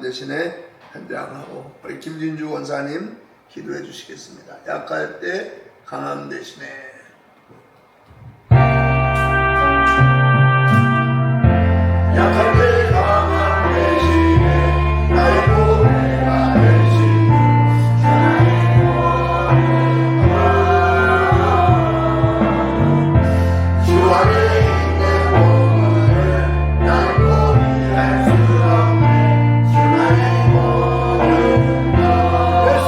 대신에 현장하고 우리 김진주 원사님 기도해 주시겠습니다. 약할 때 강함 대신에. 약할 때 강함 대신에 나의 보배가 되시니 주 안에 있는 보배를 날 포기할 수 없네. 주 안에 모든 것 예수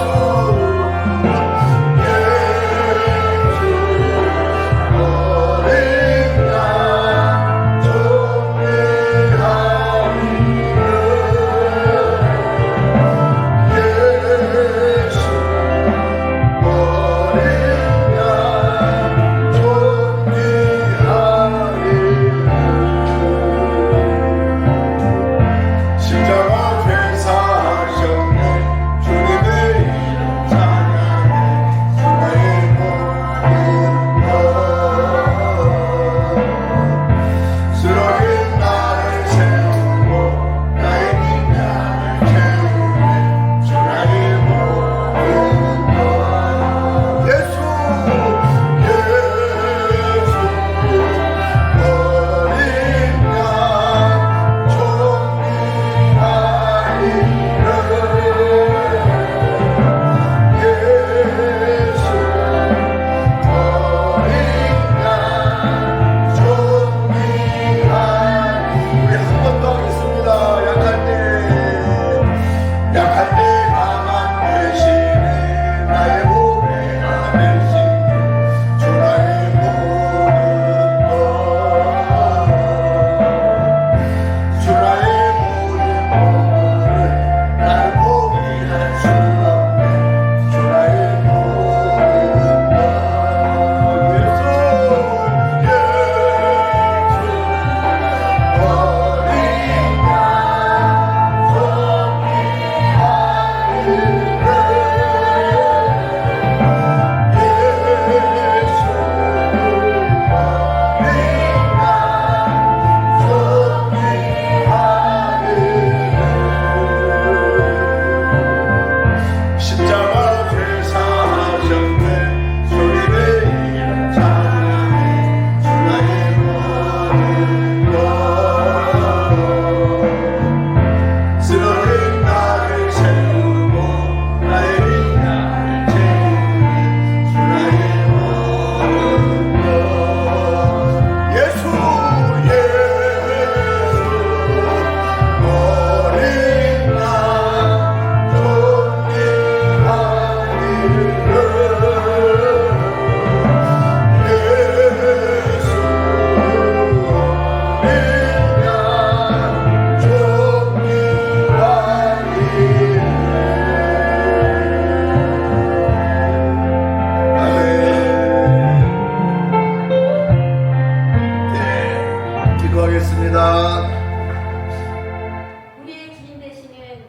우리의 주님 되시는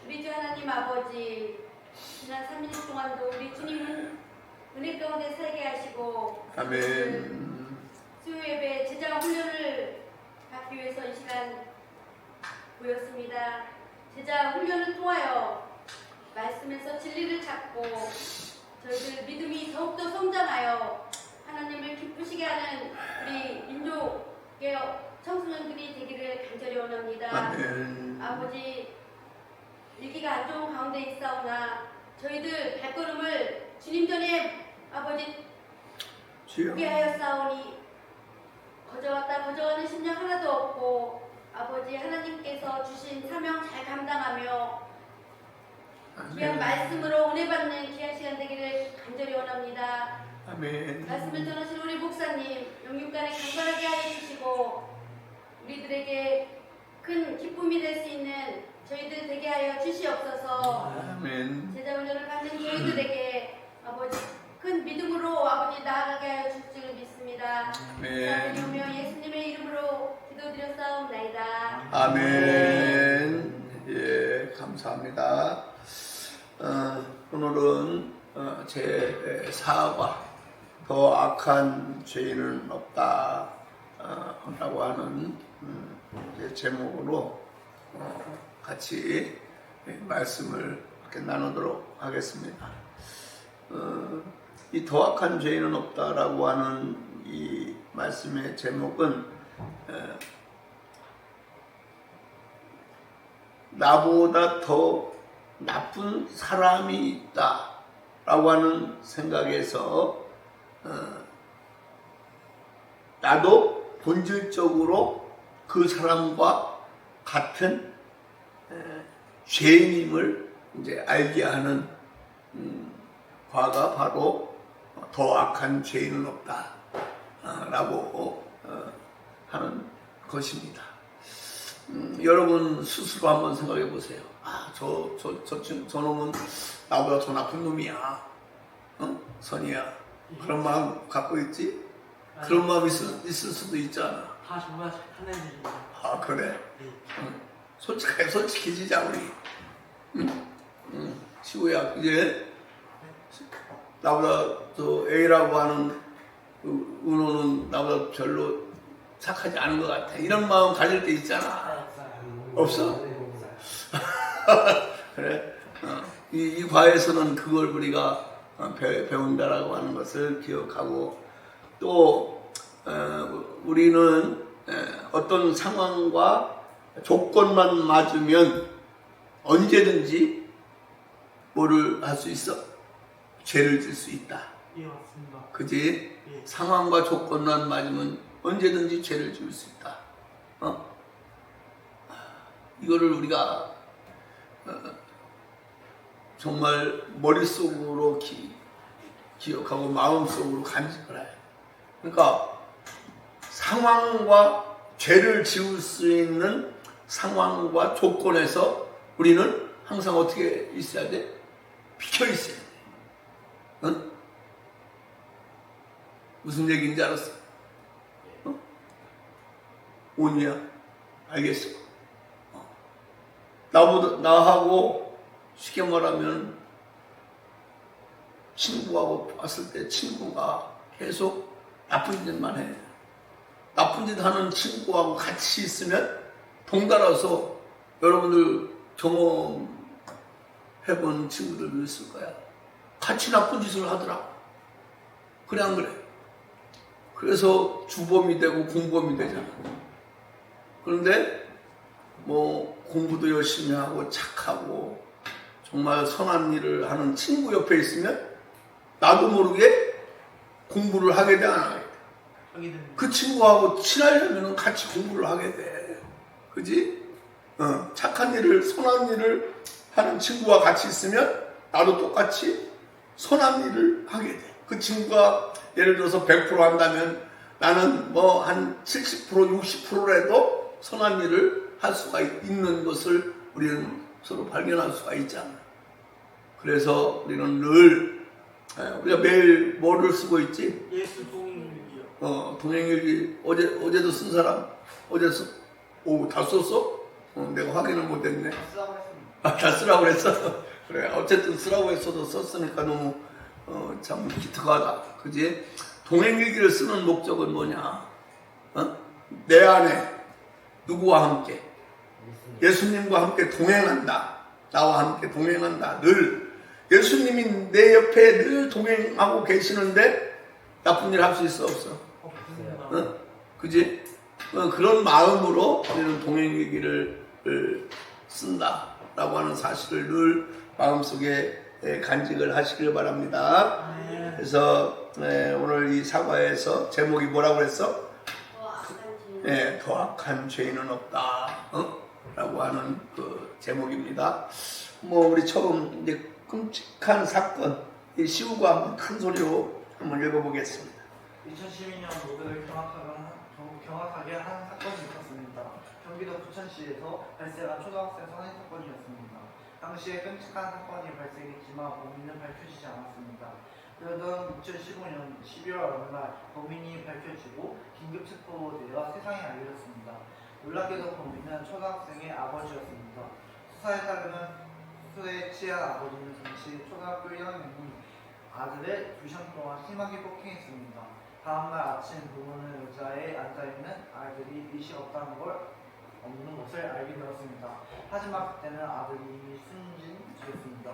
우리 주 하나님 아버지, 지난 3일 동안도 우리 주님은 은혜 가운데 살게 하시고 아멘. 수요 예배 제자 훈련을 받기 위해서 이 시간 모였습니다. 제자 훈련을 통하여 말씀에서 진리를 찾고 저희들 믿음이 더욱더 성장하여 하나님을 기쁘시게 하는 우리 민족의 청소년들이 되기를 간절히 원합니다. 아멘. 아버지, 일기가 안 좋은 가운데 있사오나 저희들 발걸음을 주님 전에 아버지 주여. 보게 하였사오니 거저왔다 거저가는 심령 하나도 없고 아버지 하나님께서 주신 사명 잘 감당하며 귀한 말씀으로 은혜 받는 귀한 시간 되기를 간절히 원합니다. 아멘. 말씀을 전하신 우리 목사님 영육간에 강건하게 하여 주시고 우리들에게 큰 기쁨이 될 수 있는 저희들 되게 하여 주시옵소서. 아멘. 제자 훈련을 받는 저희들에게 아버지 큰 믿음으로 아버지 나아가게 하여 줄 줄 믿습니다. 아멘. 감사드리며 예수님의 이름으로 기도드렸사옵나이다. 아멘. 예, 감사합니다. 오늘은 제 4과 더 악한 죄인은 없다 라고 하는 제목으로 같이 말씀을 이렇게 나누도록 하겠습니다. 이 더 악한 죄인은 없다라고 하는 이 말씀의 제목은 나보다 더 나쁜 사람이 있다라고 하는 생각에서 나도 본질적으로 그 사람과 같은 죄인임을 이제 알게 하는 과가 바로 더 악한 죄인은 없다라고 하는 것입니다. 여러분 스스로 한번 생각해 보세요. 저 놈은 나보다 더 나쁜 놈이야. 선이야. 그런 마음 갖고 있지? 그런 마음 있을 수도 있잖아. 다 정말 착한 애들입니다. 아, 그래? 네. 솔직해지자, 우리. 시우야, 이제 나보다 저 A라고 하는 그 은호는 나보다 별로 착하지 않은 것 같아. 이런 마음 가질 때 있잖아. 없어? 그래? 이 과에서는 그걸 우리가 배운다라고 하는 것을 기억하고 또 우리는 어떤 상황과 조건만 맞으면 언제든지 뭐를 할 수 있어? 죄를 질 수 있다. 예, 맞습니다. 그지? 예. 상황과 조건만 맞으면 언제든지 죄를 지을 수 있다. 이거를 우리가 정말 머릿속으로 기억하고 마음속으로 간직을 해. 그러니까 상황과 죄를 지을 수 있는 상황과 조건에서 우리는 항상 어떻게 있어야 돼? 비켜 있어야 돼. 응? 무슨 얘기인지 알았어? 온이야? 알겠어? 나하고 쉽게 말하면 친구하고 봤을 때 친구가 계속 나쁜 짓만 해. 나쁜 짓 하는 친구하고 같이 있으면 동달아서 여러분들 경험해본 친구들도 있을 거야. 같이 나쁜 짓을 하더라. 그래 안 그래? 그래서 주범이 되고 공범이 되잖아. 그런데 뭐 공부도 열심히 하고 착하고 정말 선한 일을 하는 친구 옆에 있으면 나도 모르게 공부를 하게 돼, 안 하게 돼? 하게 됩니다. 그 친구하고 친하려면 같이 공부를 하게 돼. 그지? 착한 일을, 선한 일을 하는 친구와 같이 있으면 나도 똑같이 선한 일을 하게 돼. 그 친구가 예를 들어서 100% 한다면 나는 뭐 한 70%, 60%라도 선한 일을 할 수가 있는 것을 우리는 서로 발견할 수가 있잖아. 그래서 우리는 늘 우리가 매일 뭐를 쓰고 있지? 예수 동행일기요. 동행일기 어제도 쓴 사람? 어제 다 썼어? 내가 확인을 못했네. 쓰라고 했습니다. 다 쓰라고 그랬어? 그래, 어쨌든 쓰라고 했어도 썼으니까 너무 참 기특하다. 그지? 동행일기를 쓰는 목적은 뭐냐? 내 안에 누구와 함께? 예수님과 함께 동행한다. 나와 함께 동행한다. 늘 예수님이 내 옆에 늘 동행하고 계시는데 나쁜 일 할 수 있어, 없어? 없습니다. 그지? 그런 마음으로 우리는 동행일기를 쓴다라고 하는 사실을 늘 마음속에 간직을 하시길 바랍니다. 네. 그래서 오늘 이 사과에서 제목이 뭐라고 그랬어? 더 악한 죄인은 없다. 라고 하는 그 제목입니다. 뭐 우리 처음 이제 끔찍한 사건, 이 시우가 한번 큰 소리로 한번 읽어보겠습니다. 2012년 노벨을 경악하게 한 사건이 있었습니다. 경기도 부천시에서 발생한 초등학생 살인 사건이었습니다. 당시에 끔찍한 사건이 발생했지만 범인은 밝혀지지 않았습니다. 그러던 2015년 12월 어느 날 범인이 밝혀지고 긴급체포대가 세상에 알려졌습니다. 놀랍게도 범인은 초등학생의 아버지였습니다. 수사에 따르면 수에 취한 아버지는 당시 초등학교 1학년인 아들을 2시간 동안 심하게 폭행했습니다. 다음날 아침 부모는 의자에 앉아있는 아이들이 빛이 없다는 걸 없는 것을 알게 되었습니다. 하지만 그때는 아들이 숨진지였습니다.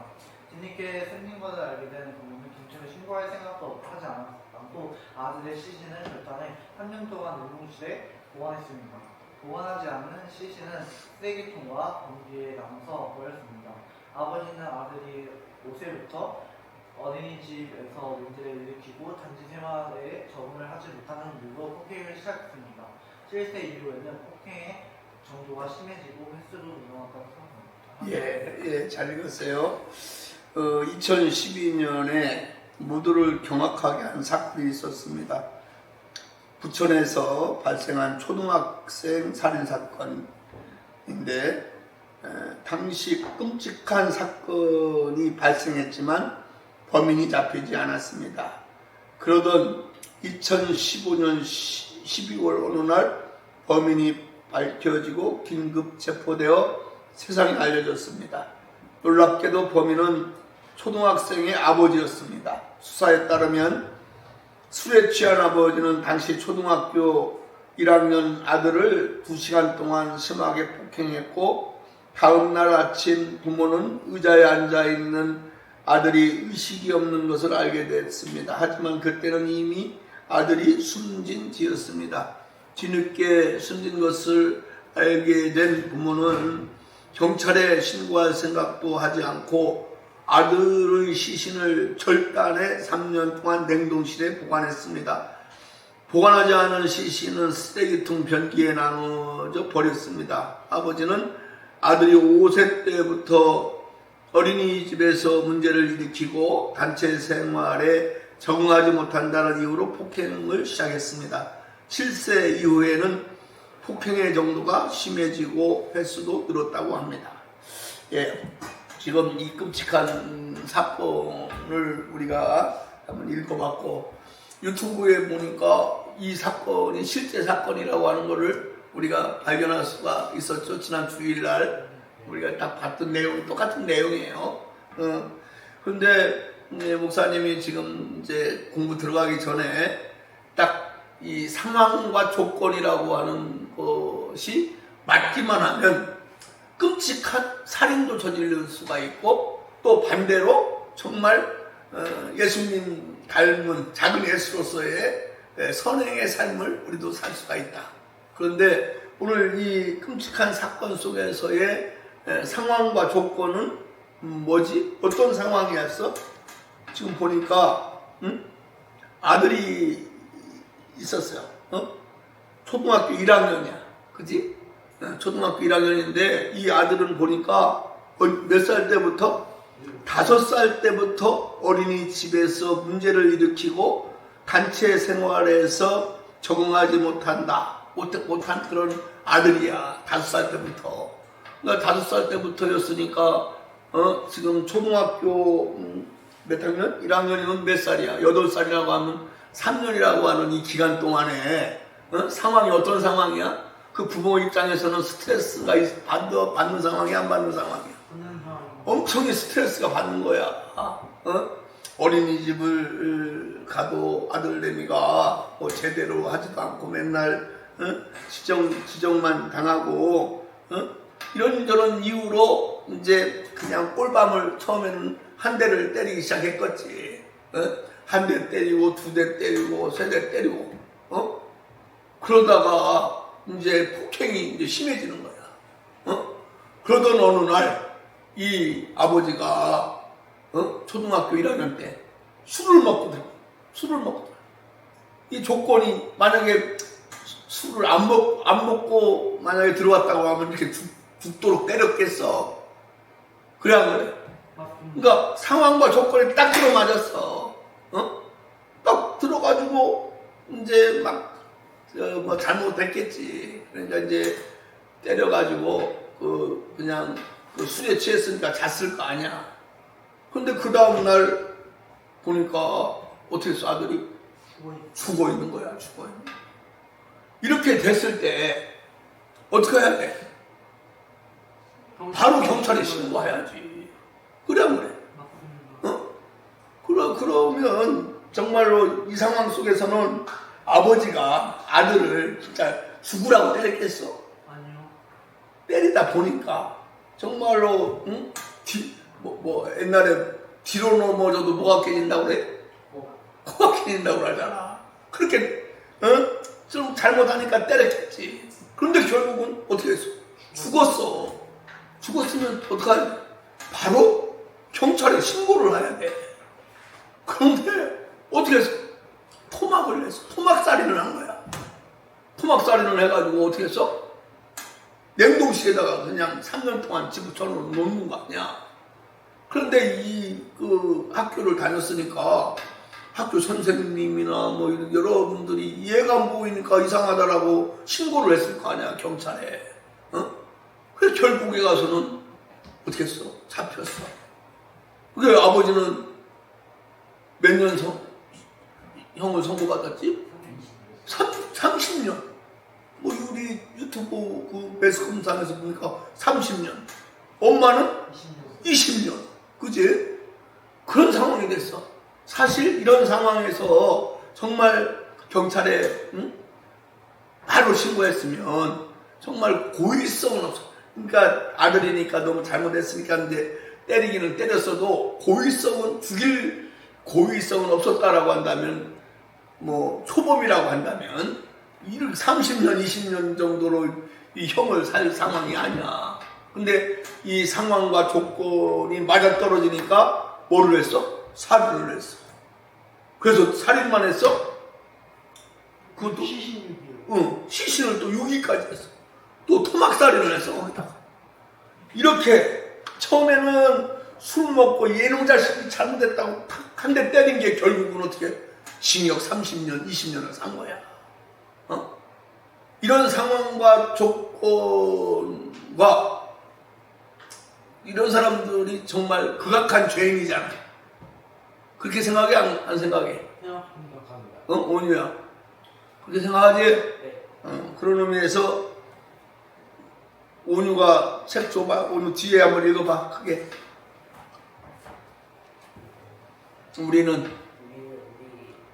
뒤늦게 생긴 것을 알게 된 부모는 경찰에 신고할 생각도 하지 않고 아들의 시신을 절단해 3년 동안 냉동실에 보관했습니다. 보관하지 않는 시신은 쓰레기통과 변기에 남아서 버렸습니다. 아버지는 아들이 5세부터 어린이집에서 문제를 일으키고 단지 생활에 적응을 하지 못하는 이유로 폭행을 시작했습니다. 7세 이후에는 폭행의 정도가 심해지고 횟수도 늘어났다고 생각합니다. 예, 잘 읽었어요. 2012년에 모두를 경악하게 한 사건이 있었습니다. 부천에서 발생한 초등학생 살인 사건인데 당시 끔찍한 사건이 발생했지만 범인이 잡히지 않았습니다. 그러던 2015년 12월 어느 날 범인이 밝혀지고 긴급 체포되어 세상에 알려졌습니다. 놀랍게도 범인은 초등학생의 아버지였습니다. 수사에 따르면 술에 취한 아버지는 당시 초등학교 1학년 아들을 2시간 동안 심하게 폭행했고 다음날 아침 부모는 의자에 앉아있는 아들이 의식이 없는 것을 알게 됐습니다. 하지만 그때는 이미 아들이 숨진 뒤였습니다. 뒤늦게 숨진 것을 알게 된 부모는 경찰에 신고할 생각도 하지 않고 아들의 시신을 절단해 3년 동안 냉동실에 보관했습니다. 보관하지 않은 시신은 쓰레기통 변기에 나눠져 버렸습니다. 아버지는 아들이 5세 때부터 어린이집에서 문제를 일으키고 단체 생활에 적응하지 못한다는 이유로 폭행을 시작했습니다. 7세 이후에는 폭행의 정도가 심해지고 횟수도 늘었다고 합니다. 예, 지금 이 끔찍한 사건을 우리가 한번 읽어봤고 유튜브에 보니까 이 사건이 실제 사건이라고 하는 것을 우리가 발견할 수가 있었죠. 지난 주일날 우리가 딱 봤던 내용이 똑같은 내용이에요. 그런데 목사님이 지금 이제 공부 들어가기 전에 딱 이 상황과 조건이라고 하는 것이 맞기만 하면 끔찍한 살인도 저지를 수가 있고 또 반대로 정말 예수님 닮은 작은 예수로서의 선행의 삶을 우리도 살 수가 있다. 그런데 오늘 이 끔찍한 사건 속에서의 상황과 조건은 뭐지? 어떤 상황이었어? 지금 보니까 아들이 있었어요. 초등학교 1학년이야. 그지? 초등학교 1학년인데 이 아들은 보니까 몇 살 때부터? 5살 때부터 어린이집에서 문제를 일으키고 단체 생활에서 적응하지 못한 그런 아들이야. 5살 때부터. 그러니까 5살 때부터였으니까 지금 초등학교 몇 학년? 1학년이면 몇 살이야? 8살이라고 하면 3년이라고 하는 이 기간 동안에 상황이 어떤 상황이야? 그 부모 입장에서는 스트레스가 받는 상황이야? 안 받는 상황이야? 엄청히 스트레스가 받는 거야. 어린이집을 가도 아들내미가 뭐 제대로 하지도 않고 맨날 지적만 당하고 이런저런 이유로 이제 그냥 꼴밤을 처음에는 한 대를 때리기 시작했겠지. 한 대 때리고 2대 때리고 3대 때리고 그러다가 이제 폭행이 이제 심해지는 거야. 그러던 어느 날 이 아버지가 초등학교 1학년 때 술을 먹고 이 조건이 만약에 술을 안 먹고 만약에 들어왔다고 하면 이렇게 죽도록 때렸겠어. 그래 안 그래? 그러니까 상황과 조건이 딱 들어맞았어. 딱 들어가지고 이제 막 뭐 잘못했겠지. 그러니까 이제 때려가지고 그냥 술에 취했으니까 잤을 거 아니야. 근데 그 다음날 보니까 어떻게 했어? 아들이 죽어 있는 거야. 죽어 있는 거야. 이렇게 됐을 때 어떻게 해야 돼? 바로 경찰에 신고해야지. 그래 안 그래? 그러면 정말로 이 상황 속에서는 아버지가 아들을 진짜 죽으라고 때렸겠어? 아니요. 때리다 보니까 정말로 응? 옛날에 뒤로 넘어져도 뭐가 깨진다고 그래? 코가 깨진다고 그러잖아. 그렇게 좀 잘못하니까 때렸겠지. 그런데 결국은 어떻게 했어? 죽었어. 죽었으면 어떡하지? 바로 경찰에 신고를 해야 돼. 그런데 어떻게 했어? 토막을 했어. 토막살인을 한 거야. 토막살인을 해가지고 어떻게 했어? 냉동실에다가 그냥 3년 동안 집어쳐 놓는 거 아니야. 그런데 그 학교를 다녔으니까 학교 선생님이나 뭐 여러분들이 얘가 안 보이니까 이상하다라고 신고를 했을 거 아니야, 경찰에. 그래서 결국에 가서는 어떻게 했어? 잡혔어. 그게 아버지는 몇 년 형을 선고받았지? 30년. 뭐 우리 유튜브 그 매스컴상에서 보니까 30년. 엄마는 20년. 그지? 그런 상황이 됐어. 사실 이런 상황에서 정말 경찰에 바로 신고했으면 정말 고의성은 없어. 그러니까 아들이니까 너무 잘못했으니까 근데 때리기는 때렸어도 죽일 고의성은 없었다라고 한다면 뭐 초범이라고 한다면 30년, 20년 정도로 이 형을 살 상황이 아니야. 근데 이 상황과 조건이 맞아떨어지니까 뭐를 했어? 살인을 했어. 그래서 살인만 했어? 그것도 시신을 또 유기까지 했어. 또 토막살인을 했어. 거기다가 이렇게 처음에는 술 먹고 얘놈 자식이 잘못했다고 탁 한 대 때린 게 결국은 어떻게 징역 30년, 20년을 산 거야. 이런 상황과 조건과 이런 사람들이 정말 극악한 죄인이잖아. 그렇게 생각해? 안 생각해? 생각합니다. 온유야. 그렇게 생각하지? 네. 그런 의미에서 온유가 책 줘봐. 온유 뒤에 한번 읽어봐. 크게. 우리는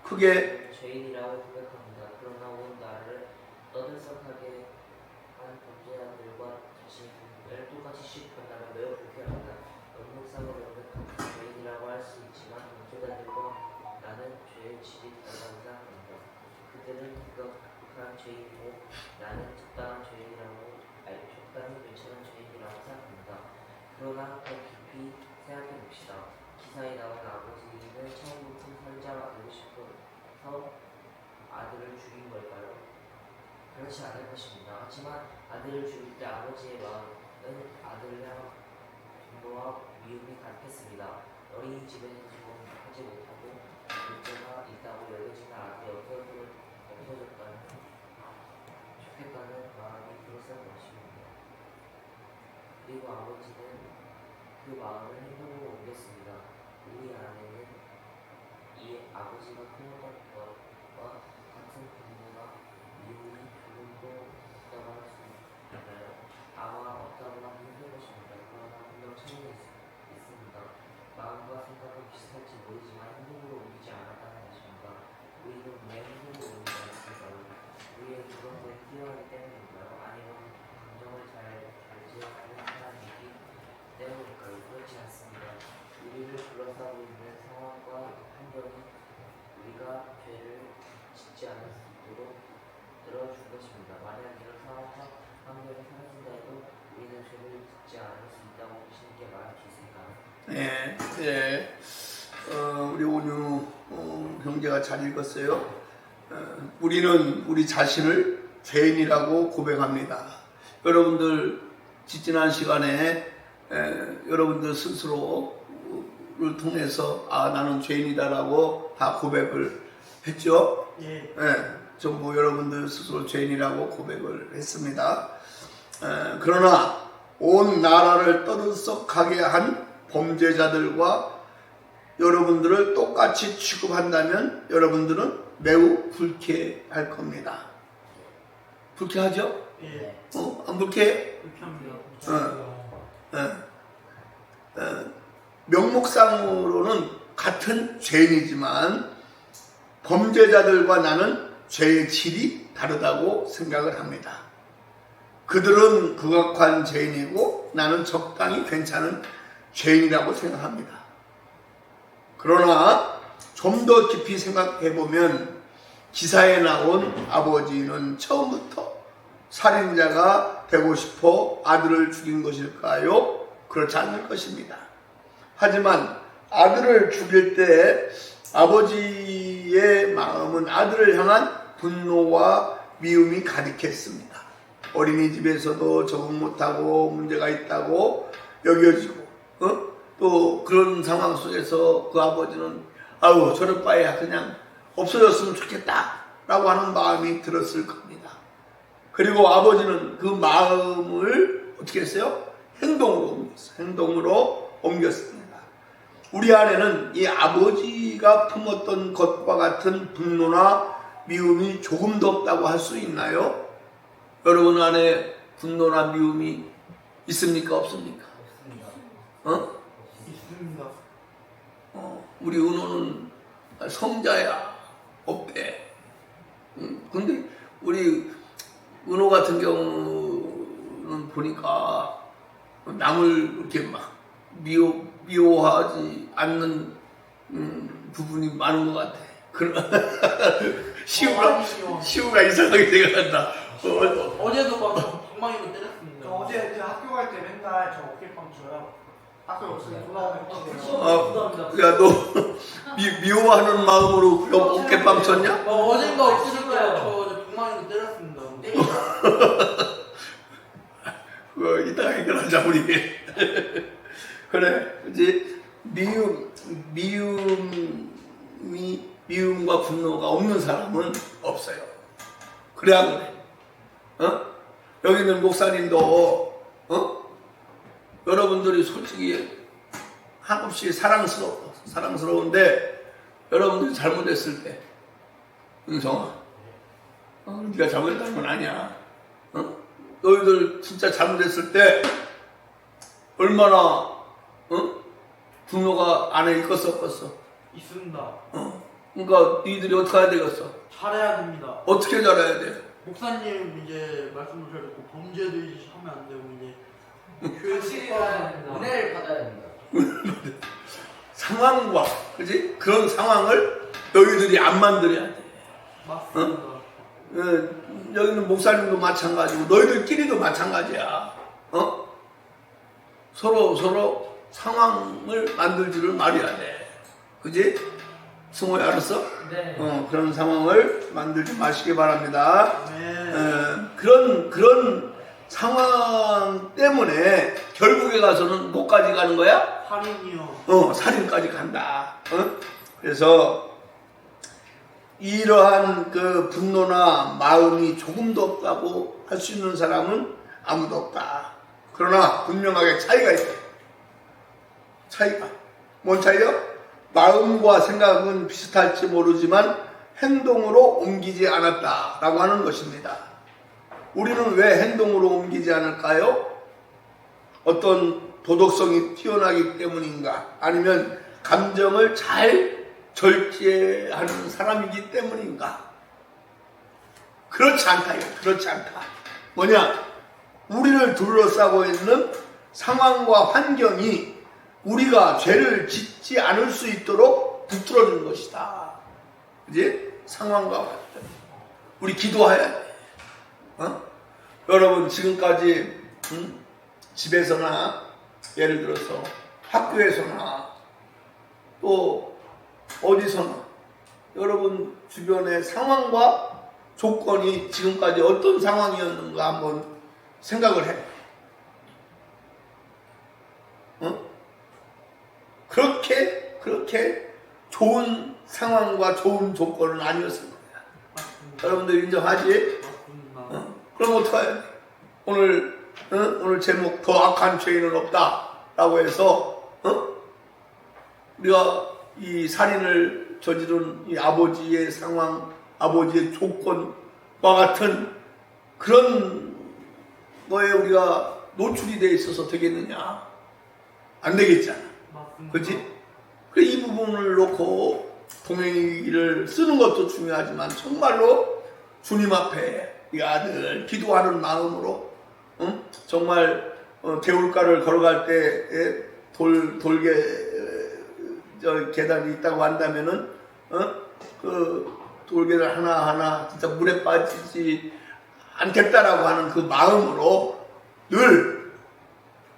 크게 죄인이라고 고백합니다. 그러나 온 나라를 떠들썩하게 한 범죄자들과 자신을 똑같이 취급한다면 매우 불쾌합니다. 영문상으로 고백한 죄인이라고 할 수 있지만 범죄자들과 나는 죄의 질이 다르다고 생각합니다. 그들은 극악한 죄인이고 나는 적당한 죄인이라고 적당히 괜찮은 죄인이라고 생각합니다. 그러나 더 깊이 생각해 봅시다. 기사에 나온 아버지는 처음부터 살자가 되고 싶어서 아들을 죽인 걸까요? 그렇지 않을 것입니다. 하지만 아들을 죽일 때 아버지의 마음은 아들을 향한 분노와 미움이 같겠습니다. 어린이집에서 하지 못하고 문제가 있다고 여겨지는 아들이 없어졌다면 좋겠다는 마음이 들었을 것입니다. 그리고 아버지는 그 마음을 행동으로 옮겼습니다. 우리 안에는 이 아버지가 표현한 것과 같은 분노나 미움이 조금도 없다고 할 수 있나요? 아마 없다고나 힘들 것입니다. 그러나 분명 차이가 있습니다. 마음과 생각은 비슷할지 모르지만 행동으로 옮기지 않았다는 것입니다. 우리는 왜 행동으로 옮기지 않았을까요? 우리의 그런 걸 뛰어나기 때문인가요? 아니면 감정을 잘 절제하는 사람이기 때문일까요? 그렇지 않습니다. 우리를 둘러싸고 있는 상황과 환경이 우리가 죄를 짓지 않을 수 있도록 들어준 것입니다. 만약 이런 상황과 환경이 사라진다 해도 우리는 죄를 짓지 않을 수 있다고 보시는 게 맞으실까요? 네. 우리 온유 형제가 잘 읽었어요. 우리는 우리 자신을 죄인이라고 고백합니다. 여러분들 지난 시간에 여러분들 스스로를 통해서 나는 죄인이다라고 다 고백을 했죠. 예. 전부 여러분들 스스로 죄인이라고 고백을 했습니다. 그러나 온 나라를 떠들썩하게 한 범죄자들과 여러분들을 똑같이 취급한다면 여러분들은 매우 불쾌할 겁니다. 불쾌하죠? 예. 안 불쾌해? 불쾌합니다. 명목상으로는 같은 죄인이지만 범죄자들과 나는 죄의 질이 다르다고 생각을 합니다. 그들은 극악한 죄인이고 나는 적당히 괜찮은 죄인이라고 생각합니다. 그러나 좀 더 깊이 생각해 보면 기사에 나온 아버지는 처음부터 살인자가 되고 싶어 아들을 죽인 것일까요? 그렇지 않을 것입니다. 하지만 아들을 죽일 때 아버지의 마음은 아들을 향한 분노와 미움이 가득했습니다. 어린이집에서도 적응 못하고 문제가 있다고 여겨지고 또 그런 상황 속에서 그 아버지는 아유 저런 바야 그냥 없어졌으면 좋겠다 라고 하는 마음이 들었을 겁니다. 그리고 아버지는 그 마음을 어떻게 했어요? 행동으로 옮겼습니다. 우리 안에는 이 아버지가 품었던 것과 같은 분노나 미움이 조금 더 없다고 할 수 있나요? 여러분 안에 분노나 미움이 있습니까? 없습니까? 있습니다. 우리 은호는 성자야 없대. 근데 우리 은호 같은 경우는 보니까 남을 이렇게 막 미워하지 않는 부분이 많은 것 같아. 시우가 이상하게 생각한다. 어제도 막 엉망이로 때렸습니다. 저 어제 제 학교 갈 때 맨날 저 어깨빵 줘요. 학교 없으니 돌아오면 야, 너 미워하는 마음으로 어깨빵 쳤냐? 어젠가 없으니까 저 어제 엉망이로 때렸습니다. 그거 이따가 해결하자 우리. 그래, 그지? 미움과 분노가 없는 사람은 없어요. 그래야 그래. 여기 있는 목사님도 여러분들이 솔직히 한없이 사랑스러운데 여러분들이 잘못했을 때 정아 네가 잘못했다는 건 아니야. 너희들 진짜 잘못했을 때 얼마나 분노가 안에 있겠어 없겠어? 있습니다. 그러니까 너희들이 어떻게 해야 되겠어? 잘해야 됩니다. 어떻게 잘해야 돼? 목사님 이제 말씀을 잘 듣고 범죄들이 하면 안 되고 이제 확실한 은혜를 받아야 됩니다. 상황과 그지? 그런 상황을 너희들이 안 만들어야 돼. 맞습니다. 여기는 목사님도 마찬가지고 너희들끼리도 마찬가지야. 서로 상황을 만들지를 말해야 돼. 그지? 승호야 알았어? 네. 그런 상황을 만들지 마시기 바랍니다. 네. 그런 상황 때문에 결국에 가서는 뭐까지 가는 거야? 살인이요. 살인까지 간다. 그래서 이러한 그 분노나 마음이 조금도 없다고 할 수 있는 사람은 아무도 없다. 그러나 분명하게 차이가 있어요. 차이가. 뭔 차이요? 마음과 생각은 비슷할지 모르지만 행동으로 옮기지 않았다라고 하는 것입니다. 우리는 왜 행동으로 옮기지 않을까요? 어떤 도덕성이 뛰어나기 때문인가? 아니면 감정을 잘 절제하는 사람이기 때문인가? 그렇지 않다. 그렇지 않다. 뭐냐? 우리를 둘러싸고 있는 상황과 환경이 우리가 죄를 짓지 않을 수 있도록 붙들어준 것이다. 그지? 상황과 환경. 우리 기도해야 돼. 여러분 지금까지 집에서나 예를 들어서 학교에서나 또 어디서나 여러분 주변의 상황과 조건이 지금까지 어떤 상황이었는가 한번 생각을 해. 그렇게 좋은 상황과 좋은 조건은 아니었을 거야. 맞습니다. 여러분들 인정하지? 맞습니다. 그럼 어떡해야 돼? 오늘 제목 더 악한 죄인은 없다라고 해서 우리가 이 살인을 저지른 이 아버지의 상황, 아버지의 조건과 같은 그런 거에 우리가 노출이 돼 있어서 되겠느냐? 안 되겠잖아. 맞습니다. 그렇지? 그래 이 부분을 놓고 동행이를 쓰는 것도 중요하지만 정말로 주님 앞에 이 아들 기도하는 마음으로 정말 개울가를 걸어갈 때 돌게 계단이 있다고 한다면은 그 돌개를 하나하나 진짜 물에 빠지지 않겠다라고 하는 그 마음으로 늘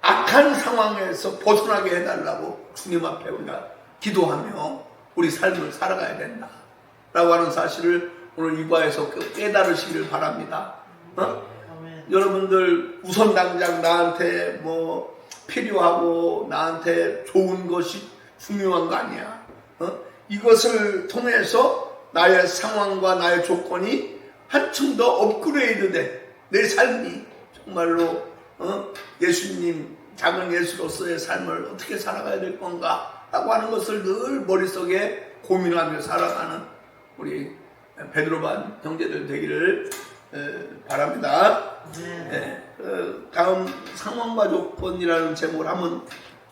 악한 상황에서 벗어나게 해달라고 주님 앞에 우리가 기도하며 우리 삶을 살아가야 된다라고 하는 사실을 오늘 이과에서 깨달으시기를 바랍니다. 아멘. 여러분들 우선 당장 나한테 뭐 필요하고 나한테 좋은 것이 중요한 거 아니야. 이것을 통해서 나의 상황과 나의 조건이 한층 더 업그레이드된 내 삶이 정말로 예수님 작은 예수로서의 삶을 어떻게 살아가야 될 건가 라고 하는 것을 늘 머릿속에 고민하며 살아가는 우리 베드로반 형제들 되기를 바랍니다. 네. 다음 상황과 조건이라는 제목을 한번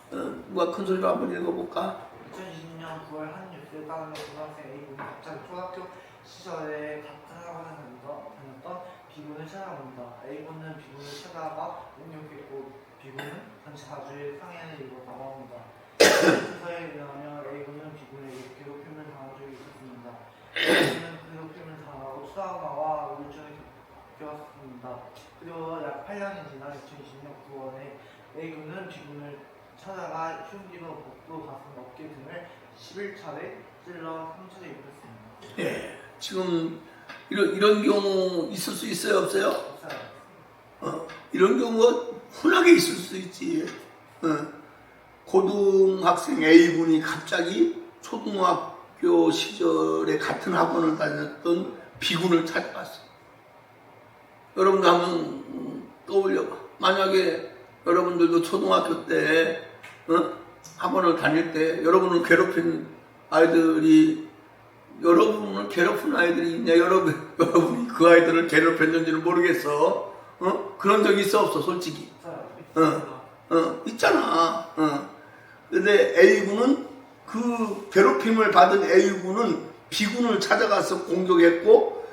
누가 큰 소리로 한번 읽어볼까? 2020년 9월 한 뉴스에 따르면 고등학생 A군이 갑자기 초등학교 시절에 같은 학원에 다녔던 B군을 찾아갑니다. A군은 B군을 찾아가 응용했고 B군은 전치 4주의 상해를 입었다고 합니다. 수사에 의하면 A군은 B군에게 괴롭힘을 당한 적이 있었습니다. A군은 괴롭힘을 당하고 트라우마와 우울증을 겪었습니다. 그리고 약 8년이 지난 2020년 9월에 A군은 B군을 찾아가 흉기로 복부, 가슴, 어깨 등을 11차례 찔러 상처를 입혔습니다. 예, 지금 이런 경우 있을 수 있어요, 없어요? 없어요. 이런 경우가 흔하게 있을 수 있지. 고등학생 A군이 갑자기 초등학교 시절에 같은 학원을 다녔던 B군을 찾아갔어. 여러분도 한번 떠올려봐. 만약에 여러분들도 초등학교 때 학원을 다닐 때 여러분을 괴롭힌 아이들이 여러분을 괴롭힌 아이들이 있냐? 여러분이 그 아이들을 괴롭혔는지는 모르겠어. 그런 적 있어 없어 솔직히? 있잖아. 근데 A군은 그 괴롭힘을 받은 A군은 B군을 찾아가서 공격했고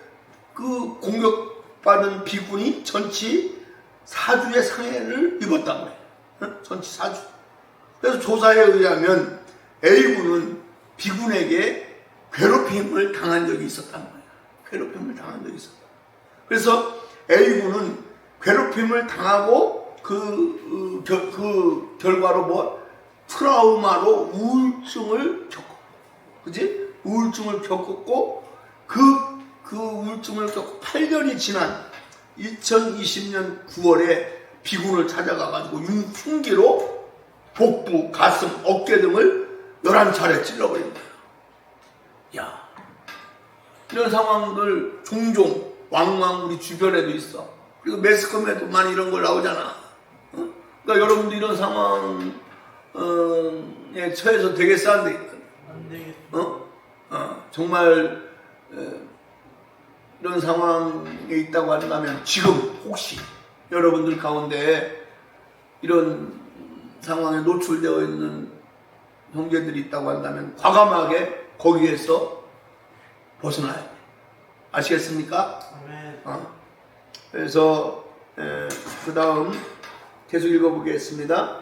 그 공격받은 B군이 전치 4주의 상해를 입었다고 해. 전치 4주. 그래서 조사에 의하면 A군은 B군에게 괴롭힘을 당한 적이 있었단 말이야. 괴롭힘을 당한 적이 있었다. 그래서 A군은 괴롭힘을 당하고 그 결과로 뭐 트라우마로 우울증을 겪었고, 그지? 우울증을 겪었고 그 우울증을 겪고 8년이 지난 2020년 9월에 B군을 찾아가가지고 흉기로 복부, 가슴, 어깨 등을 11차례 찔러버린 거예요. 야, 이런 상황들 종종 왕왕 우리 주변에도 있어. 그리고 매스컴에도 많이 이런 걸 나오잖아. 그러니까 여러분도 이런 상황에 처해서 되겠어, 안 되겠어? 안 되겠어. 정말 이런 상황에 있다고 한다면 지금 혹시 여러분들 가운데 이런 상황에 노출되어 있는 형제들이 있다고 한다면 과감하게 거기에서 벗어나야 돼. 아시겠습니까? 아멘. 그래서 그 다음 계속 읽어보겠습니다.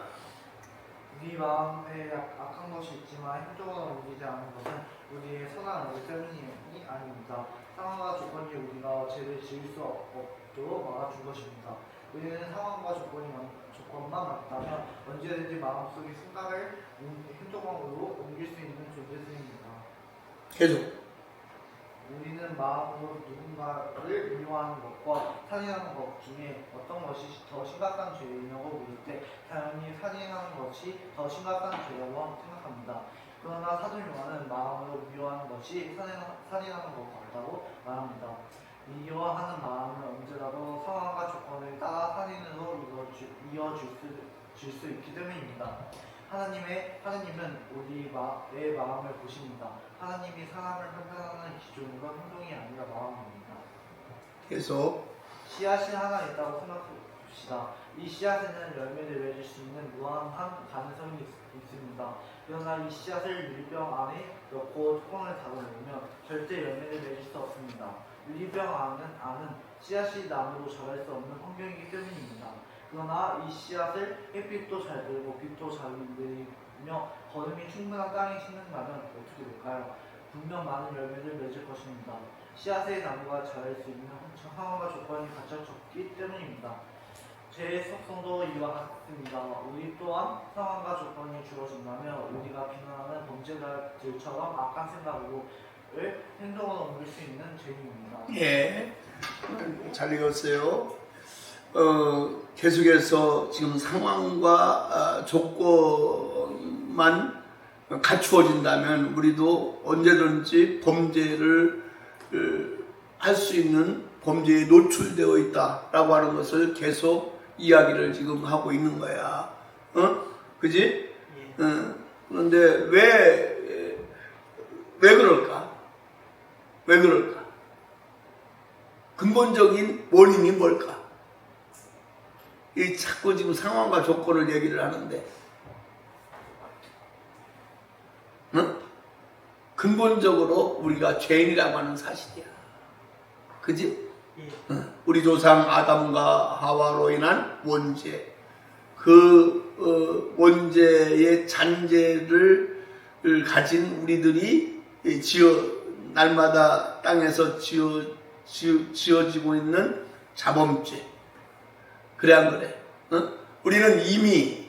우리 마음에 악한 것이 있지만 행동으로 옮기지 않은 것은 우리의 선한 의지 때문이 아닙니다. 상황과 조건이 우리가 죄를 지을 수 없도록 막아준 것입니다. 우리는 상황과 조건만 맞다면 언제든지 마음속의 생각을 행동으로 옮길 수 있는 존재들입니다. 계속. 우리는 마음으로 누군가를 미워하는 것과 살인하는 것 중에 어떤 것이 더 심각한 죄이냐고 물을 때 당연히 살인하는 것이 더 심각한 죄라고 생각합니다. 그러나 사도 요한은 마음으로 미워하는 것이 살인하는 것 같다고 말합니다. 미워하는 마음은 언제라도 상황과 조건을 따라 살인으로 이어줄 수 있기 때문입니다. 하나님은 우리의 마음을 보십니다. 하나님이 사람을 판단하는 기준은 행동이 아니라 마음입니다. 계속. 씨앗이 하나 있다고 생각해봅시다. 이 씨앗에는 열매를 맺을 수 있는 무한한 가능성이 있습니다. 그러나 이 씨앗을 유리병 안에 넣고 뚜껑을 닫아놓으면 절대 열매를 맺을 수 없습니다. 유리병 안은 씨앗이 나무로 자랄 수 없는 환경이기 때문입니다. 그러나 이 씨앗을 햇빛도 잘 들고 빛도 잘 들이며 거름이 충분한 땅에 심는다면 어떻게 될까요? 분명 많은 열매를 맺을 것입니다. 씨앗의 나무가 자랄 수 있는 상황과 조건이 갖춰졌기 때문입니다. 제 속성도 이와 같습니다. 우리 또한 상황과 조건이 주어진다면 우리가 비난하는 범죄자들처럼 악한 생각을 행동으로 옮길 수 있는 죄인입니다. 예, 잘 읽었어요. 계속해서 지금 상황과 조건만 갖추어진다면 우리도 언제든지 범죄를 할 수 있는 범죄에 노출되어 있다라고 하는 것을 계속 이야기를 지금 하고 있는 거야. 그지? 그런데 왜 그럴까? 왜 그럴까? 근본적인 원인이 뭘까? 이 자꾸 지금 상황과 조건을 얘기를 하는데, 근본적으로 우리가 죄인이라고 하는 사실이야. 그지? 우리 조상 아담과 하와로 인한 원죄, 그 원죄의 잔재를 가진 우리들이 날마다 땅에서 지어지고 있는 자범죄. 그래 안 그래? 우리는 이미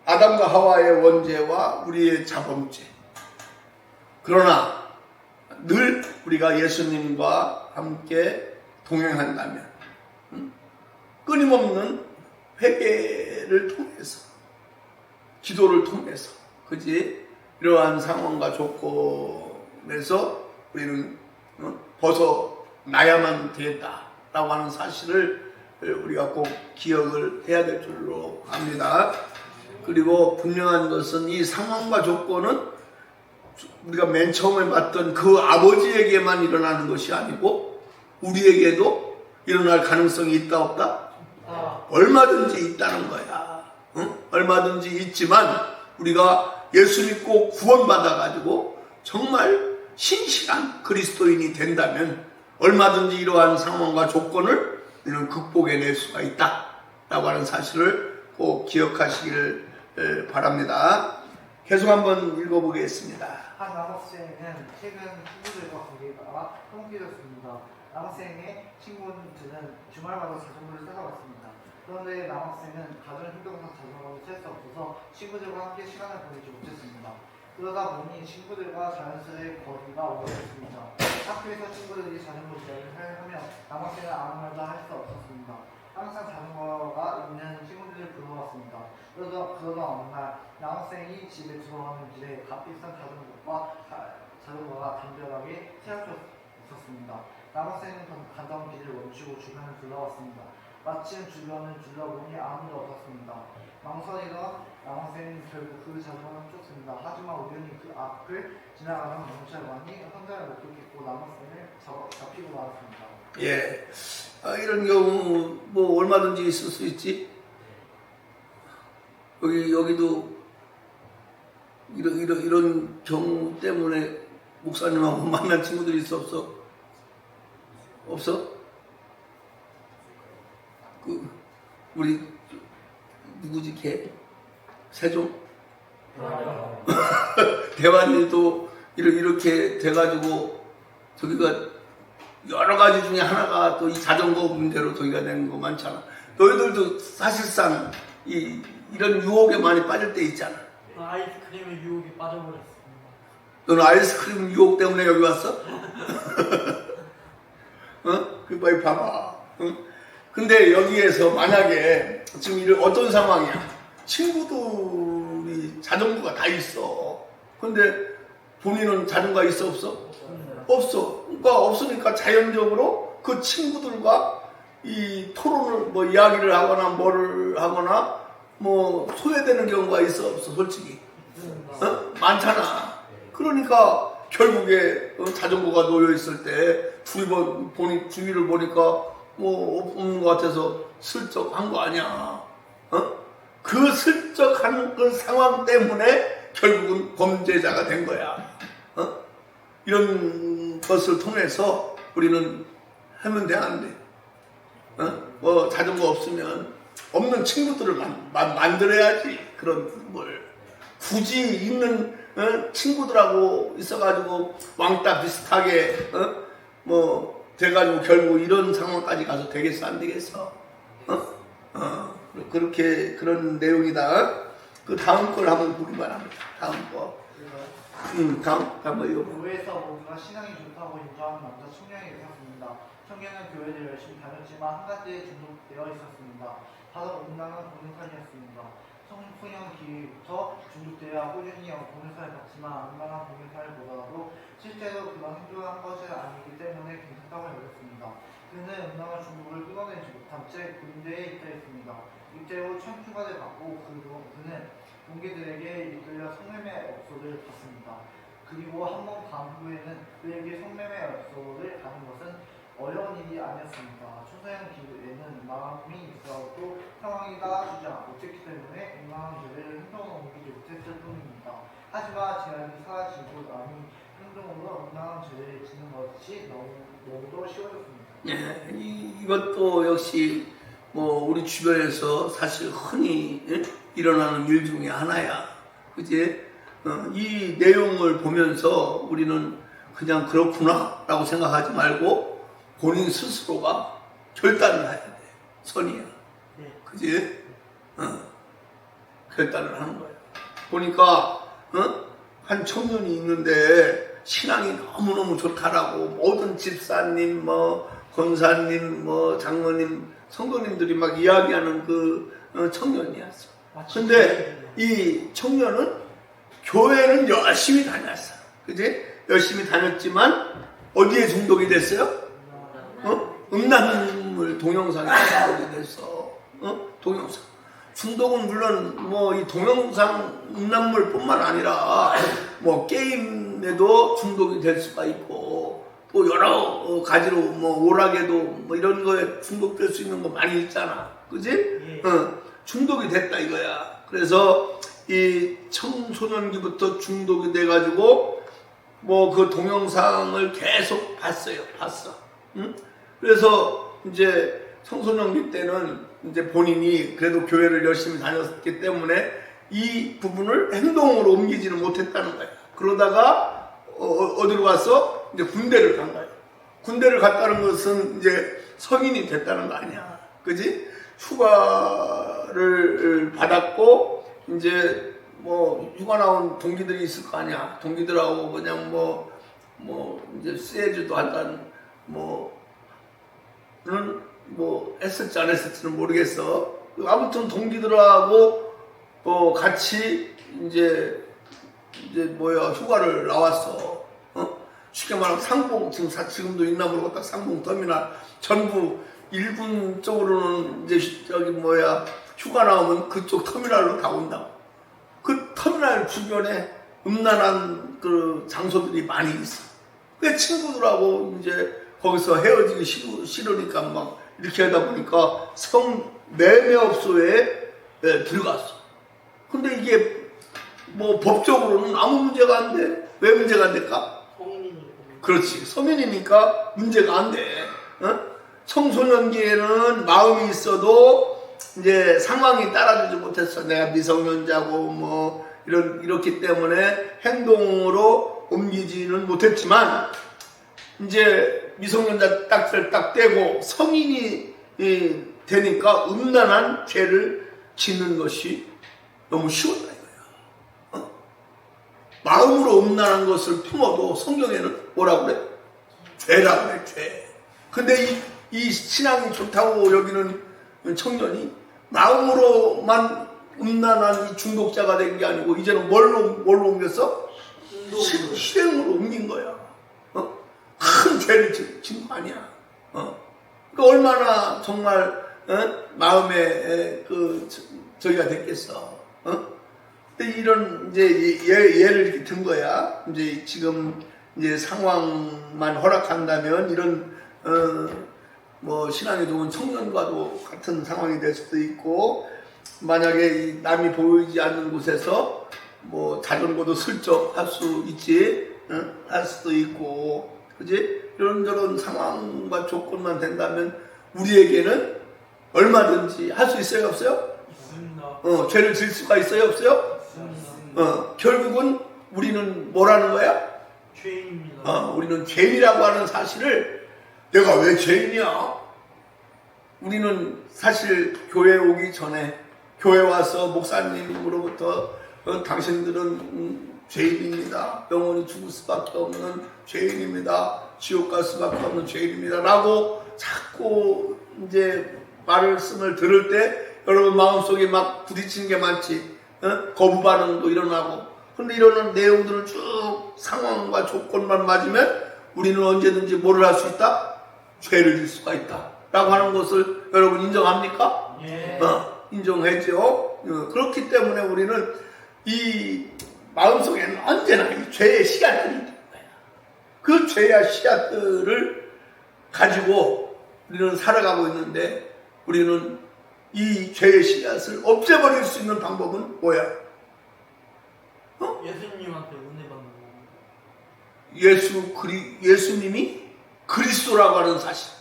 아담과 하와의 원죄와 우리의 자범죄. 그러나 늘 우리가 예수님과 함께 동행한다면 끊임없는 회개를 통해서, 기도를 통해서, 그지? 이러한 상황과 조건에서 우리는 벗어나야만 된다라고 하는 사실을 우리가 꼭 기억을 해야 될 줄로 압니다. 그리고 분명한 것은 이 상황과 조건은 우리가 맨 처음에 봤던 그 아버지에게만 일어나는 것이 아니고 우리에게도 일어날 가능성이 있다 없다? 얼마든지 있다는 거야. 얼마든지 있지만 우리가 예수 믿고 구원받아가지고 정말 신실한 그리스도인이 된다면 얼마든지 이러한 상황과 조건을 우리는 극복해낼 수가 있다라고 하는 사실을 꼭 기억하시기를 바랍니다. 계속 한번 읽어보겠습니다. 한 남학생은 최근 친구들과 관계가 끊겨졌습니다. 남학생의 친구들은 주말마다 자전거를 찾아왔습니다. 그런데 남학생은 가정 힘들어서 자전거를 탈 수 없어서 친구들과 함께 시간을 보내지 못했습니다. 그러다 보니 친구들과 자연스레 거리가 오래됐습니다. 학교에서 친구들이 자전거 이야기를 하며 남학생은 아무 말도 할 수 없었습니다. 항상 자전거가 있는 친구들을 불러왔습니다. 그러던 어느 날 남학생이 집에 들어가는 길에 값비싼 자전거가 담벼락에 세워져 있었습니다. 남학생은 가던 길을 멈추고 주변을 둘러봤습니다. 마침 주변을 둘러보니 아무도 없었습니다. 망설이던 남학생은 결국 그 자전거를 쫓습니다. 하지만 우연히 그 앞을 지나가던 경찰관이 혼자를 목격했고 남학생을 잡히고 말았습니다. 예, 이런 경우 뭐 얼마든지 있을 수 있지. 여기도 이런 경우 때문에 목사님하고 만난 친구들이 있어 없어? 없어? 우리 누구지 걔? 세종? 대환이도 이렇게 돼가지고 저기가 여러 가지 중에 하나가 또 이 자전거 문제로 저기가 된 거 많잖아. 너희들도 사실상 이런 유혹에 많이 빠질 때 있잖아. 아이스크림의 유혹에 빠져버렸습니다. 너는 아이스크림 유혹 때문에 여기 왔어? 그 빨리 봐봐. 근데 여기에서 만약에 지금 어떤 상황이야? 친구들이 자전거가 다 있어. 근데 본인은 자전거가 있어 없어? 없어. 그러니까 없으니까 자연적으로 그 친구들과 이 토론을 뭐 이야기를 하거나 뭐를 하거나 뭐 소외되는 경우가 있어 없어? 솔직히 많잖아. 그러니까 결국에 자전거가 놓여 있을 때 주위를 보니까 뭐 없는 것 같아서 슬쩍 한 거 아니야. 그 슬쩍 하는 그 상황 때문에 결국은 범죄자가 된 거야. 이런 것을 통해서 우리는 하면 돼, 안 돼? 뭐 자전거 없으면 없는 친구들을 만들어야지. 그런 걸 굳이 있는 친구들하고 있어가지고 왕따 비슷하게 뭐 돼가지고 결국 이런 상황까지 가서 되겠어, 안 되겠어? 그렇게 그런 내용이다. 그 다음 걸 한번 보기 바랍니다. 다음 거. 다음 거 이거. 교회에서 모두가 신앙이 좋다고 인정하는 남자 청년이 있었습니다. 청년은 교회를 열심히 다녔지만 한 가지에 중독되어 있었습니다. 바로 음란한 동영상이었습니다. 청소년 기부터 중독되어 꾸준히 동영상을 봤지만 음란한 동영상을 보더라도 실제로 그런 행동을 한 것은 아니기 때문에 괜찮다고 여겼습니다. 그는 음란한 중독을 끊어내지 못한 채 군대에 입대했습니다. 입대 후 천휴가를 받고 그는 동기들에게 이끌려 성매매 업소를 봤습니다. 그리고 한 번 간 후에는 그에게 성매매 업소를 가는 것은 어려운 일이 아니었습니다. 초소형 기부에는 마음이 있어도 상황이 따라주지 못했기 때문에 음란한 죄를 행동으로 옮기지 못했을 뿐입니다. 하지만 제약이 사라지고 나니 행동으로 음란한 죄를 짓는 것이 너무도 쉬워졌습니다. 예, 이것도 역시 뭐 우리 주변에서 사실 흔히 일어나는 일 중에 하나야. 그지? 이 내용을 보면서 우리는 그냥 그렇구나 라고 생각하지 말고 본인 스스로가 결단을 해야 돼. 선이야. 그지? 결단을 하는 거야. 보니까 한 청년이 있는데 신앙이 너무너무 좋다라고 모든 집사님, 뭐 권사님, 뭐 장로님, 성도님들이 막 이야기하는 그 청년이었어. 근데 이 청년은 교회는 열심히 다녔어. 그지? 열심히 다녔지만 어디에 중독이 됐어요? 음란물 동영상에 중독이 됐어. 동영상. 중독은 물론 뭐 이 동영상 음란물뿐만 아니라 뭐 게임에도 중독이 될 수가 있고 또 여러 가지로 뭐 오락에도 뭐 이런 거에 중독될 수 있는 거 많이 있잖아. 그지? 중독이 됐다 이거야. 그래서 이 청소년기부터 중독이 돼가지고 뭐 그 동영상을 계속 봤어. 그래서 이제 청소년기 때는 이제 본인이 그래도 교회를 열심히 다녔기 때문에 이 부분을 행동으로 옮기지는 못했다는 거야. 그러다가 어디로 갔어? 이제 군대를 간 거야. 군대를 갔다는 것은 이제 성인이 됐다는 거 아니야. 그지? 휴가를 받았고 이제 뭐 휴가 나온 동기들이 있을 거 아니야. 동기들하고 그냥 뭐 이제 세주도 한단 했을지 안 했을지는 모르겠어. 아무튼 동기들하고 같이 이제 휴가를 나왔어. 쉽게 말하면 상봉, 지금도 있나 모르겠다. 상봉 터미널 전부 일군 쪽으로는 이제 휴가 나오면 그쪽 터미널로 다 온다고. 그 터미널 주변에 음란한 그 장소들이 많이 있어. 그 친구들하고 이제 거기서 헤어지기 싫으니까 막 이렇게 하다 보니까 성매매업소에 들어갔어. 근데 이게 뭐 법적으로는 아무 문제가 안 돼. 왜 문제가 안 될까? 성인이니까. 그렇지. 서민이니까 문제가 안 돼. 청소년기에는 마음이 있어도 이제 상황이 따라주지 못했어. 내가 미성년자고 뭐 이렇기 때문에 행동으로 옮기지는 못했지만 이제 미성년자 딱지를 딱 떼고 성인이 되니까 음란한 죄를 짓는 것이 너무 쉬웠다 이거야. 마음으로 음란한 것을 품어도 성경에는 뭐라고 그래? 죄라고 그래, 죄. 근데 이 신앙이 좋다고 여기는 청년이 마음으로만 음란한 이 중독자가 된 게 아니고 이제는 뭘로 옮겼어? 실행으로 옮긴 거야. 큰 죄를 진 거 아니야. 그러니까 얼마나 정말 마음에 저기가 됐겠어. 근데 이런 이제 예를 이렇게 든 거야. 이제 지금 이제 상황만 허락한다면 이런 뭐 신앙이 좋은 청년과도 같은 상황이 될 수도 있고 만약에 이 남이 보이지 않는 곳에서 뭐 자전거도 슬쩍 할 수 있지, 응? 할 수도 있고, 그지? 이런저런 상황과 조건만 된다면 우리에게는 얼마든지 할 수 있어요, 없어요? 있습니다. 죄를 질 수가 있어요, 없어요? 있습니다. 결국은 우리는 뭐라는 거야? 죄인입니다. 우리는 죄인이라고 하는 사실을 내가 왜 죄인이야? 우리는 사실 교회 오기 전에 교회 와서 목사님으로부터 당신들은 죄인입니다. 영원히 죽을 수밖에 없는 죄인입니다. 지옥 갈 수밖에 없는 죄인입니다. 라고 자꾸 이제 말씀을 들을 때 여러분 마음속에 막 부딪히는 게 많지. 거부 반응도 일어나고. 근데 이런 내용들을 쭉 상황과 조건만 맞으면 우리는 언제든지 뭐를 할 수 있다? 죄를 질 수가 있다. 라고 하는 것을 여러분 인정합니까? 예. 인정하죠. 그렇기 때문에 우리는 이 마음속에는 언제나 이 죄의 씨앗들이 있는 거야. 그 죄의 씨앗들을 가지고 우리는 살아가고 있는데 우리는 이 죄의 씨앗을 없애버릴 수 있는 방법은 뭐야? 예수님한테 은혜 받는 거. 예수님이 그리스도라고 하는 사실,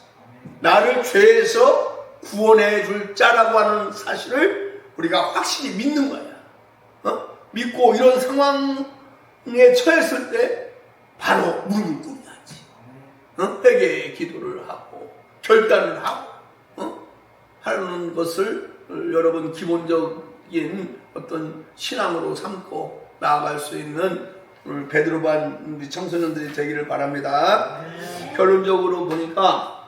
나를 죄에서 구원해 줄 자라고 하는 사실을 우리가 확실히 믿는 거야. 믿고 이런 상황에 처했을 때 바로 무릎을 꿇어야지. 회개의 기도를 하고 결단을 하고 하는 것을 여러분 기본적인 어떤 신앙으로 삼고 나아갈 수 있는 오늘 베드로반 우리 청소년들이 되기를 바랍니다. 결론적으로 보니까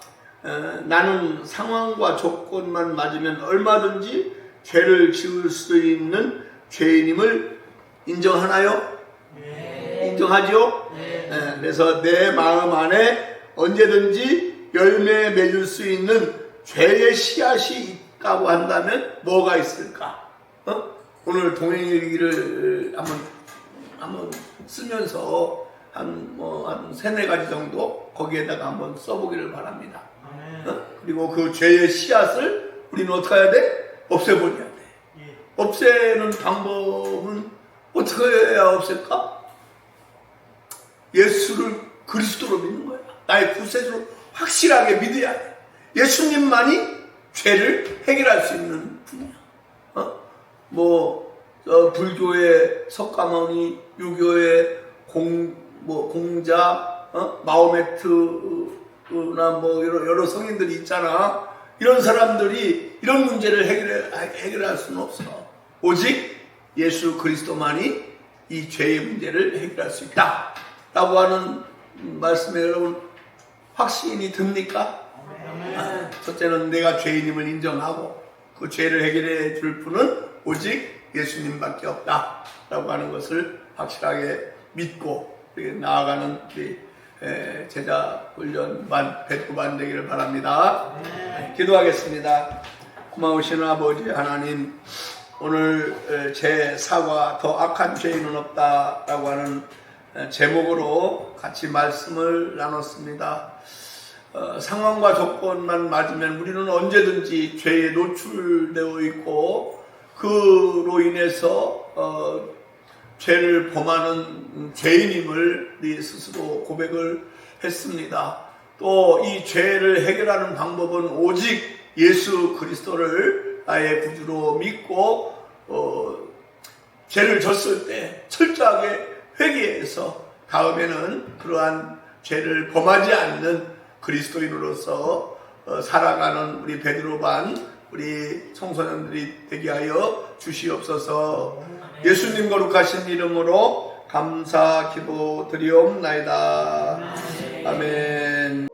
나는 상황과 조건만 맞으면 얼마든지 죄를 지을 수 있는 죄인임을 인정하나요? 예. 인정하죠? 예. 그래서 내 마음 안에 언제든지 열매 맺을 수 있는 죄의 씨앗이 있다고 한다면 뭐가 있을까? 오늘 동행일기를 한번 쓰면서 한 3-4가지 정도 거기에다가 한번 써보기를 바랍니다. 그리고 그 죄의 씨앗을 우리는 어떻게 해야 돼? 없애버려야 돼. 예. 없애는 방법은 어떻게 해야 없앨까? 예수를 그리스도로 믿는 거야. 나의 구세주로 확실하게 믿어야 돼. 예수님만이 죄를 해결할 수 있는 분이야. 불교의 석가모니, 유교의 공자, 마호메트나 여러 성인들이 있잖아. 이런 사람들이 이런 문제를 해결할 수는 없어. 오직 예수 그리스도만이 이 죄의 문제를 해결할 수 있다. 라고 하는 말씀에 여러분 확신이 듭니까? 첫째는 내가 죄인임을 인정하고 그 죄를 해결해 줄 분은 오직 예수님밖에 없다 라고 하는 것을 확실하게 믿고 나아가는 우리 제자 훈련반 베드로반 되기를 바랍니다. 기도하겠습니다. 고마우신 아버지 하나님, 오늘 제 사과 더 악한 죄인은 없다 라고 하는 제목으로 같이 말씀을 나눴습니다. 상황과 조건만 맞으면 우리는 언제든지 죄에 노출되어 있고 그로 인해서 죄를 범하는 죄인임을 우리 스스로 고백을 했습니다. 또 이 죄를 해결하는 방법은 오직 예수 그리스도를 나의 구주로 믿고 죄를 졌을 때 철저하게 회개해서 다음에는 그러한 죄를 범하지 않는 그리스도인으로서 살아가는 우리 베드로반 우리 청소년들이 되게 하여 주시옵소서. 예수님 거룩하신 이름으로 감사 기도 드리옵나이다. 아멘.